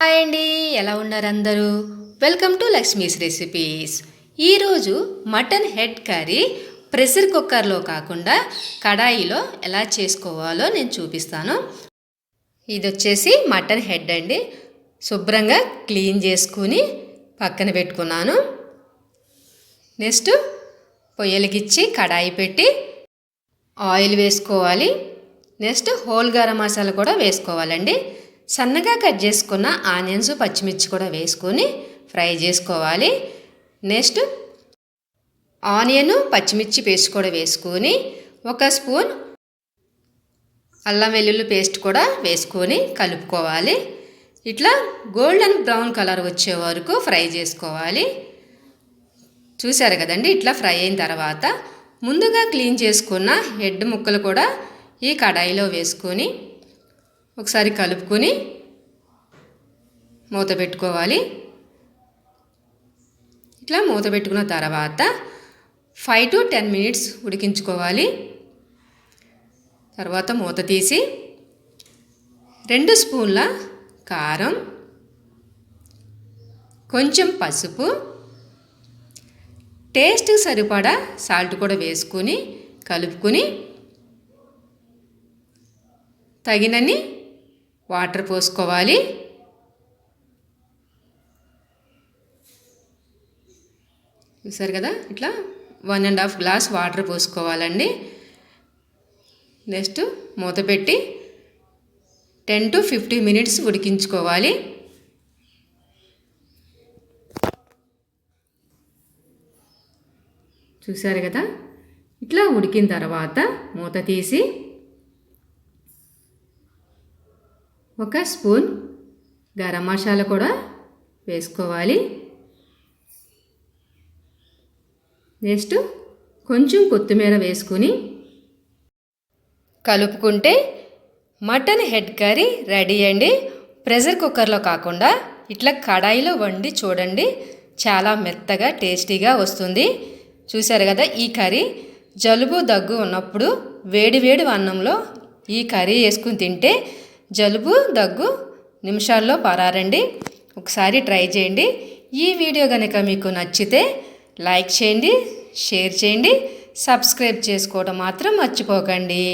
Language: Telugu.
హాయ్ అండి, ఎలా ఉన్నారు అందరూ? Welcome to Lakshmi's recipes. ఈరోజు మటన్ హెడ్ కర్రీ ప్రెషర్ కుక్కర్లో కాకుండా కడాయిలో ఎలా చేసుకోవాలో నేను చూపిస్తాను. ఇది వచ్చేసి మటన్ హెడ్ అండి. శుభ్రంగా క్లీన్ చేసుకుని పక్కన పెట్టుకున్నాను. నెక్స్ట్ పొయ్యలిగిచ్చి కడాయి పెట్టి ఆయిల్ వేసుకోవాలి. నెక్స్ట్ హోల్ గరం మసాలా కూడా వేసుకోవాలండి. సన్నగా కట్ చేసుకున్న ఆనియన్స్, పచ్చిమిర్చి కూడా వేసుకొని ఫ్రై చేసుకోవాలి. నెక్స్ట్ ఆనియన్, పచ్చిమిర్చి పేస్ట్ కూడా వేసుకొని 1 స్పూన్ అల్లం వెల్లుల్లి పేస్ట్ కూడా వేసుకొని కలుపుకోవాలి. ఇట్లా గోల్డెన్ బ్రౌన్ కలర్ వచ్చే వరకు ఫ్రై చేసుకోవాలి. చూసారు కదండి, ఇట్లా ఫ్రై అయిన తర్వాత ముందుగా క్లీన్ చేసుకున్న హెడ్ ముక్కలు కూడా ఈ కడాయిలో వేసుకొని ఒకసారి కలుపుకొని మూత పెట్టుకోవాలి. ఇట్లా మూత పెట్టుకున్న తర్వాత 5 to 10 minutes ఉడికించుకోవాలి. తర్వాత మూత తీసి 2 స్పూన్ల కారం, కొంచెం పసుపు, టేస్ట్కి సరిపడా సాల్ట్ కూడా వేసుకొని కలుపుకొని తగినన్ని వాటర్ పోసుకోవాలి. చూసారు కదా, ఇట్లా 1.5 గ్లాస్ వాటర్ పోసుకోవాలండి. నెక్స్ట్ మూత పెట్టి 10 to 15 minutes ఉడికించుకోవాలి. చూసారు కదా, ఇట్లా ఉడికిన తర్వాత మూత తీసి 1 స్పూన్ గరం మసాలా కూడా వేసుకోవాలి. నెక్స్ట్ కొంచెం కొత్తిమీర వేసుకుని కలుపుకుంటే మటన్ హెడ్ కర్రీ రెడీ అండి. ప్రెషర్ కుక్కర్లో కాకుండా ఇట్లా కడాయిలో వండి చూడండి, చాలా మెత్తగా టేస్టీగా వస్తుంది. చూసారు కదా, ఈ కర్రీ జలుబు దగ్గు ఉన్నప్పుడు వేడి వేడి అన్నంలో ఈ కర్రీ వేసుకుని తింటే జలుబు దగ్గు నిమిషాల్లో పారారండి. ఒకసారి ట్రై చేయండి. ఈ వీడియో కనుక మీకు నచ్చితే లైక్ చేయండి, షేర్ చేయండి, సబ్స్క్రైబ్ చేసుకోవడం మాత్రం మర్చిపోకండి.